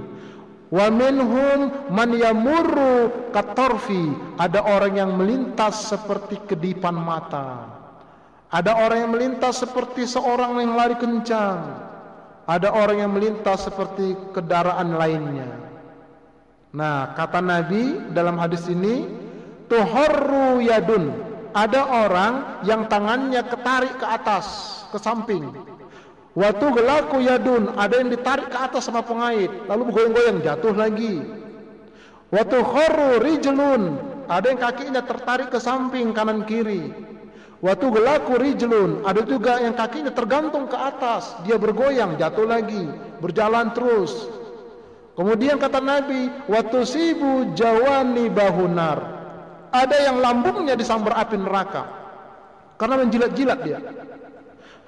Wa minhum man yamurru katarfi. Ada orang yang melintas seperti kedipan mata. Ada orang yang melintas seperti seorang yang lari kencang. Ada orang yang melintas seperti kendaraan lainnya. Nah, kata Nabi dalam hadis ini, tuharru yadun. Ada orang yang tangannya ketarik ke atas, ke samping. Waktu gelaku yadun, ada yang ditarik ke atas sama pengait, lalu bergoyang-goyang, jatuh lagi. Waktu kharru rijlun, ada yang kakinya tertarik ke samping kanan kiri. Waktu gelaku rijlun, ada juga yang kakinya tergantung ke atas, dia bergoyang, jatuh lagi, berjalan terus. Kemudian kata Nabi, waktu sibu jawani bahunar. Ada yang lambungnya disambar api neraka karena menjilat-jilat dia.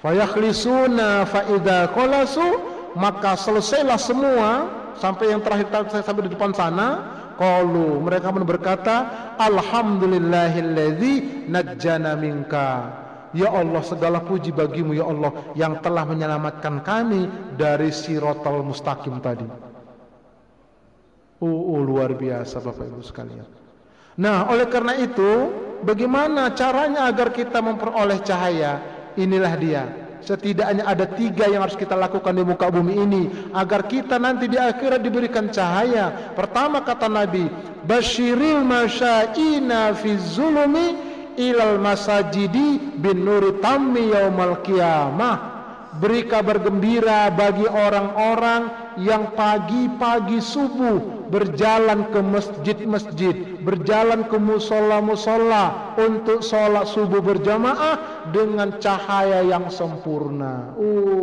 Fayakhlisuna fa idza khalasu, maka selesailah semua sampai yang terakhir sampai di depan sana. Qalu, mereka pun berkata, alhamdulillahilladzi najjana minka. Ya Allah, segala puji bagimu ya Allah yang telah menyelamatkan kami dari Siratal Mustaqim tadi. Luar biasa Bapak Ibu sekalian. Nah, oleh karena itu, bagaimana caranya agar kita memperoleh cahaya? Inilah dia. Setidaknya ada 3 yang harus kita lakukan di muka bumi ini agar kita nanti di akhirat diberikan cahaya. Pertama kata Nabi, basyiril masyaina fi zulumi ilal masajidi bin nuri tammi yaumal qiyamah. Beri kabar gembira bagi orang-orang yang pagi-pagi subuh berjalan ke masjid-masjid, berjalan ke musola-musola untuk sholat subuh berjamaah dengan cahaya yang sempurna.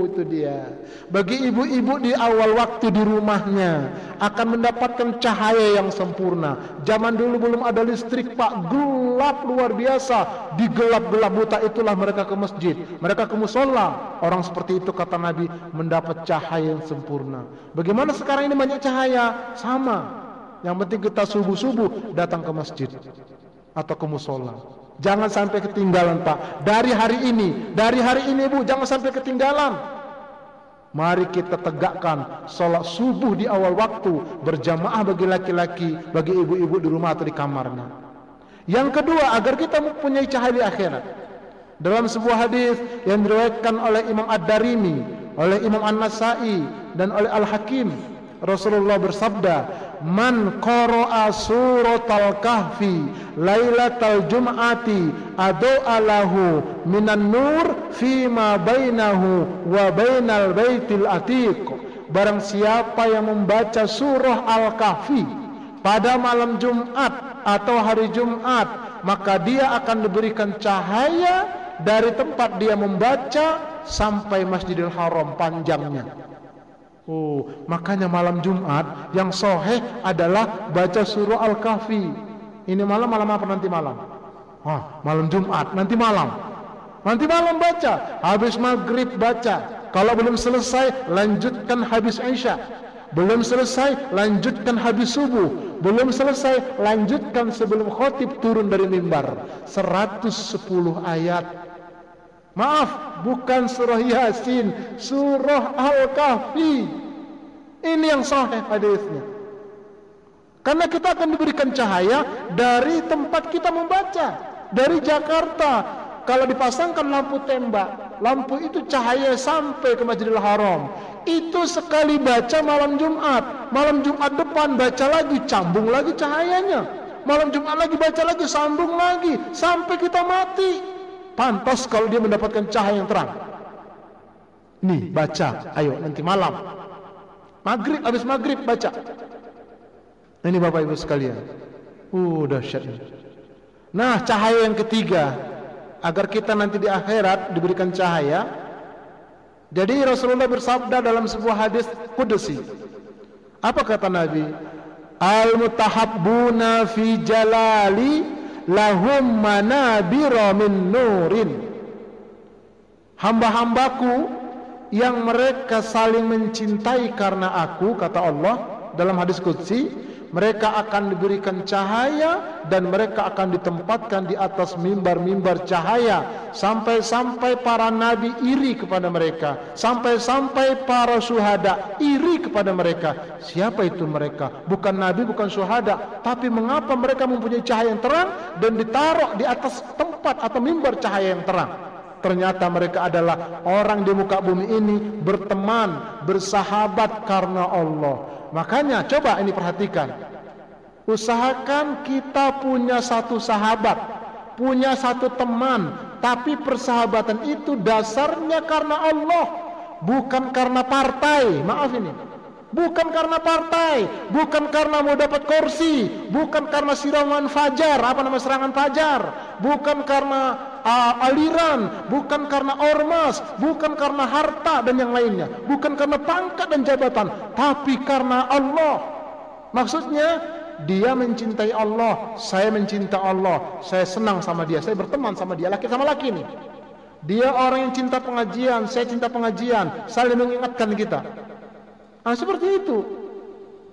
Itu dia. Bagi ibu-ibu di awal waktu di rumahnya akan mendapatkan cahaya yang sempurna. Zaman dulu belum ada listrik Pak, gelap luar biasa. Di gelap-gelap buta itulah mereka ke masjid, mereka ke musola. Orang seperti itu kata Nabi mendapat cahaya yang sempurna. Bagaimana sekarang ini banyak cahaya? Sama. Yang penting kita subuh-subuh datang ke masjid atau ke musola. Jangan sampai ketinggalan Pak. Dari hari ini Bu, jangan sampai ketinggalan. Mari kita tegakkan sholat subuh di awal waktu berjamaah bagi laki-laki, bagi ibu-ibu di rumah atau di kamarnya. Yang kedua, agar kita mempunyai cahaya di akhirat. Dalam sebuah hadis yang diriwayatkan oleh Imam Ad-Darimi, oleh Imam An-Nasa'i dan oleh Al-Hakim, Rasulullah bersabda, "Man qara'a suratal kahfi lailatal jum'ati adu'a lahu minan nur fima bainahu wa bainal baitil atiq." Barang siapa yang membaca surah Al-Kahfi pada malam Jumat atau hari Jumat, maka dia akan diberikan cahaya dari tempat dia membaca sampai Masjidil Haram panjangnya. Makanya malam Jumat yang sahih adalah baca surah Al-Kahfi. Ini malam apa nanti malam? Malam Jumat, nanti malam. Nanti malam baca, habis maghrib baca. Kalau belum selesai, lanjutkan habis Isya. Belum selesai, lanjutkan habis subuh. Belum selesai, lanjutkan sebelum khotib turun dari mimbar. 110 ayat. Maaf, bukan surah Yasin, surah Al-Kahfi. Ini yang sahih hadisnya. Karena kita akan diberikan cahaya dari tempat kita membaca. Dari Jakarta, kalau dipasangkan lampu tembak, lampu itu cahaya sampai ke Masjidil Haram. Itu sekali baca malam Jumat. Malam Jumat depan baca lagi, sambung lagi cahayanya. Malam Jumat lagi baca lagi, sambung lagi, sampai kita mati. Pantas kalau dia mendapatkan cahaya yang terang. Nih, baca, ayo nanti malam. Maghrib, habis maghrib baca. Ini Bapak Ibu sekalian. Dahsyat. Nah, cahaya yang ketiga, agar kita nanti di akhirat diberikan cahaya. Jadi Rasulullah bersabda dalam sebuah hadis qudsi. Apa kata Nabi? Al-mutahabbuna fi jalali lahum manabira min nurin. Hamba-hambaku yang mereka saling mencintai karena aku, kata Allah dalam hadis qudsi, mereka akan diberikan cahaya dan mereka akan ditempatkan di atas mimbar-mimbar cahaya, sampai-sampai para nabi iri kepada mereka, sampai-sampai para syuhada iri kepada mereka. Siapa itu mereka? Bukan nabi, bukan syuhada, tapi mengapa mereka mempunyai cahaya yang terang dan ditaruh di atas tempat atau mimbar cahaya yang terang? Ternyata mereka adalah orang di muka bumi ini berteman, bersahabat karena Allah. Makanya coba ini perhatikan. Usahakan kita punya satu sahabat, punya satu teman, tapi persahabatan itu dasarnya karena Allah, bukan karena partai. Maaf ini. Bukan karena partai, bukan karena mau dapat kursi, bukan karena serangan fajar, serangan fajar, bukan karena aliran, bukan karena ormas, bukan karena harta dan yang lainnya, bukan karena pangkat dan jabatan, tapi karena Allah. Maksudnya dia mencintai Allah, saya mencintai Allah, saya senang sama dia, saya berteman sama dia, laki sama laki nih. Dia orang yang cinta pengajian, saya cinta pengajian, saling mengingatkan kita. Seperti itu.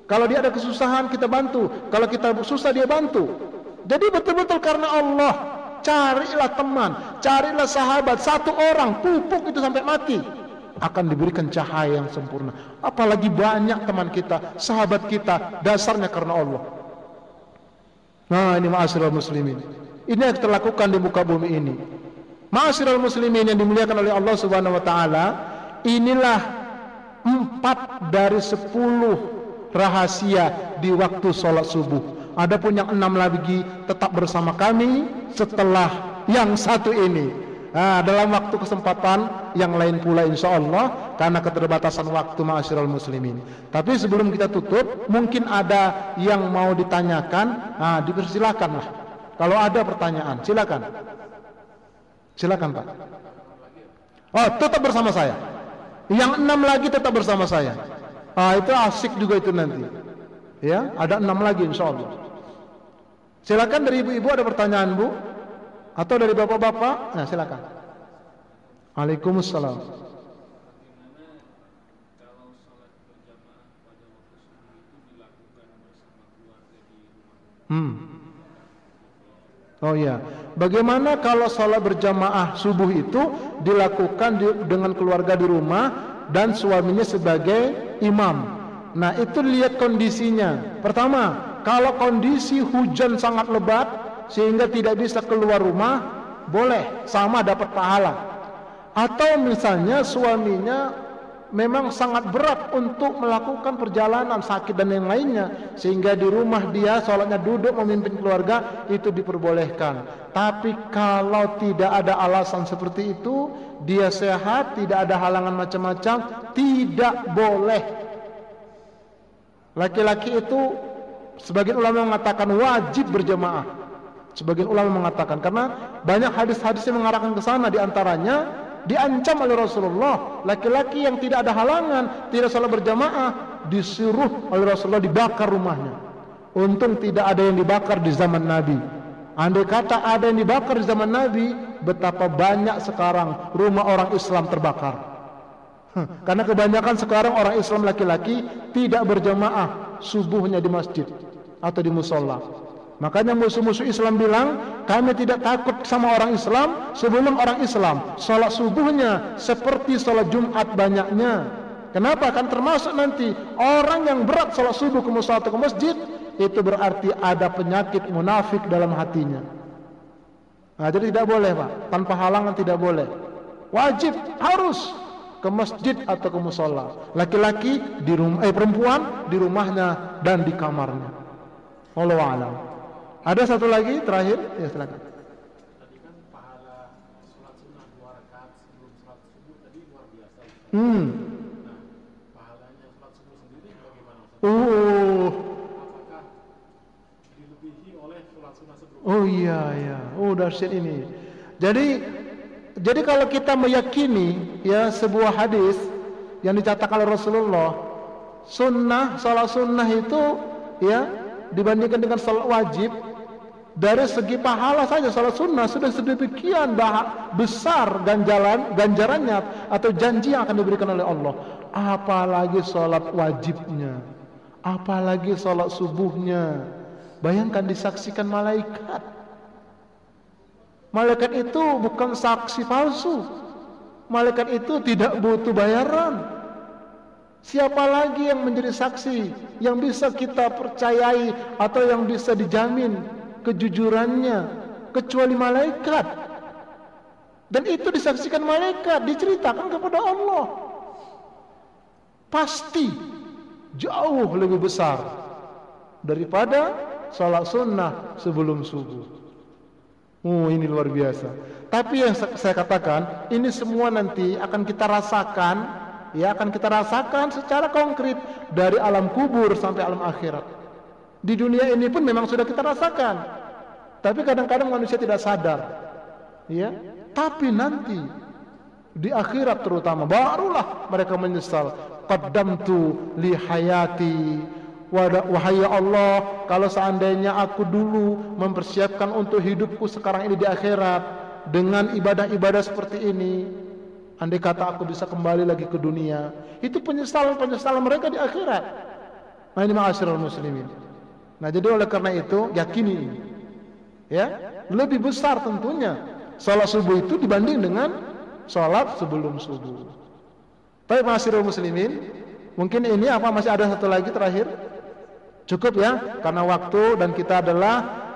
Kalau dia ada kesusahan kita bantu, kalau kita susah dia bantu. Jadi betul-betul karena Allah. carilah teman, carilah sahabat, satu orang pupuk itu sampai mati, akan diberikan cahaya yang sempurna. Apalagi banyak teman kita, sahabat kita, dasarnya karena Allah. Nah, ini ma'asyiral muslimin, ini yang kita lakukan di muka bumi ini. Ma'asyiral muslimin yang dimuliakan oleh Allah Subhanahu wa taala, inilah 4 dari 10 rahasia di waktu sholat subuh. Adapun yang 6 lagi tetap bersama kami setelah yang satu ini. Dalam waktu kesempatan yang lain pula insya Allah, karena keterbatasan waktu ma'asyiral muslimin. Tapi sebelum kita tutup, mungkin ada yang mau ditanyakan. Dipersilakanlah. Kalau ada pertanyaan, silakan. Silakan Pak. Oh, tetap bersama saya. Yang 6 lagi tetap bersama saya. Itu asik juga itu nanti. Ya, ada 6 lagi insya Allah. Silakan dari ibu-ibu ada pertanyaan Bu, atau dari bapak-bapak. Nah silakan. Waalaikumsalam. Oh ya, bagaimana kalau sholat berjamaah subuh itu dilakukan dengan keluarga di rumah dan suaminya sebagai imam? Nah itu lihat kondisinya. Pertama, kalau kondisi hujan sangat lebat sehingga tidak bisa keluar rumah, boleh, sama dapat pahala. Atau misalnya suaminya memang sangat berat untuk melakukan perjalanan, sakit dan yang lainnya, sehingga di rumah dia sholatnya duduk memimpin keluarga, itu diperbolehkan. Tapi kalau tidak ada alasan seperti itu, dia sehat, tidak ada halangan macam-macam, tidak boleh. Laki-laki itu sebagian ulama mengatakan wajib berjamaah. Sebagian ulama mengatakan, karena banyak hadis-hadis yang mengarahkan ke sana. Di antaranya diancam oleh Rasulullah, laki-laki yang tidak ada halangan, tidak salat berjamaah, disuruh oleh Rasulullah dibakar rumahnya. Untung tidak ada yang dibakar di zaman Nabi. Andai kata ada yang dibakar di zaman Nabi, betapa banyak sekarang rumah orang Islam terbakar. Karena kebanyakan sekarang orang Islam laki-laki tidak berjamaah subuhnya di masjid atau di musola. Makanya musuh-musuh Islam bilang, kami tidak takut sama orang Islam sebelum orang Islam sholat subuhnya seperti sholat Jumat banyaknya. Kenapa? Kan termasuk nanti orang yang berat sholat subuh ke musola atau ke masjid, itu berarti ada penyakit munafik dalam hatinya. Nah, jadi tidak boleh Pak, tanpa halangan tidak boleh. Wajib harus ke masjid atau ke musola. Laki-laki di rumah, perempuan di rumahnya dan di kamarnya. Wallahu a'lam. Ada satu lagi terakhir, ya silakan. Tadi kan pahala sholat sunnah 2 rakaat sebelum sholat subuh tadi luar biasa. Nah, pahalanya sholat subuh sendiri bagaimana? Apakah dilebihi oleh sholat sunnah sebelumnya? Oh iya. Dahsyat ini. Jadi kalau kita meyakini ya sebuah hadis yang dicatatkan oleh Rasulullah, sholat sunnah itu ya dibandingkan dengan sholat wajib, dari segi pahala saja sholat sunnah sudah sedemikian besar ganjarannya atau janji yang akan diberikan oleh Allah. Apalagi sholat wajibnya, apalagi sholat subuhnya. Bayangkan disaksikan malaikat. Malaikat itu bukan saksi palsu. Malaikat itu tidak butuh bayaran. Siapa lagi yang menjadi saksi yang bisa kita percayai atau yang bisa dijamin kejujurannya kecuali malaikat? Dan itu disaksikan malaikat, diceritakan kepada Allah. Pasti jauh lebih besar daripada salat sunnah sebelum subuh. Ini luar biasa. Tapi yang saya katakan, ini semua nanti akan kita rasakan, ya akan kita rasakan secara konkret dari alam kubur sampai alam akhirat. Di dunia ini pun memang sudah kita rasakan, tapi kadang-kadang manusia tidak sadar, ya. Tapi nanti di akhirat terutama barulah mereka menyesal. Qaddamtu li hayati, wahai Allah, kalau seandainya aku dulu mempersiapkan untuk hidupku sekarang ini di akhirat dengan ibadah-ibadah seperti ini, andai kata aku bisa kembali lagi ke dunia, itu penyesalan mereka di akhirat. Nah ini ma'asyiral muslimin. Nah jadi oleh karena itu yakini ini, ya lebih besar tentunya salat subuh itu dibanding dengan salat sebelum subuh. Baik ma'asyiral muslimin, mungkin ini masih ada satu lagi terakhir? Cukup ya, karena waktu dan kita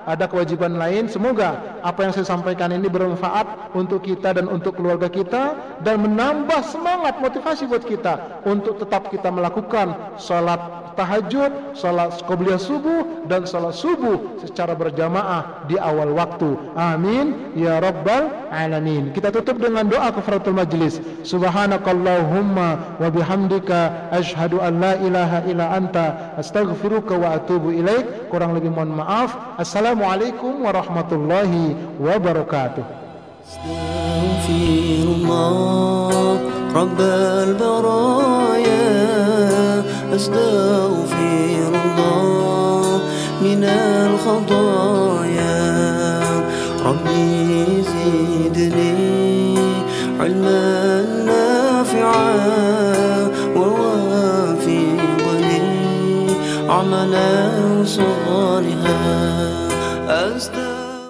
ada kewajiban lain. Semoga apa yang saya sampaikan ini bermanfaat untuk kita dan untuk keluarga kita, dan menambah semangat motivasi buat kita untuk tetap kita melakukan salat tahajud, salat qobliyah subuh, dan salat subuh secara berjamaah di awal waktu. Amin ya rabbal alamin. Kita tutup dengan doa kafaratul majlis. Subhanakallahumma wa bihamdika asyhadu an la ilaha illa anta astaghfiruka wa atubu ilaik. Kurang lebih mohon maaf. Assalamualaikum warahmatullahi wabarakatuh. Astaghfirullah Rabbal baraya Astaghfirullah minal khadaya Rabbi zidni ilman nafi'an wa wafiqni amalan salihan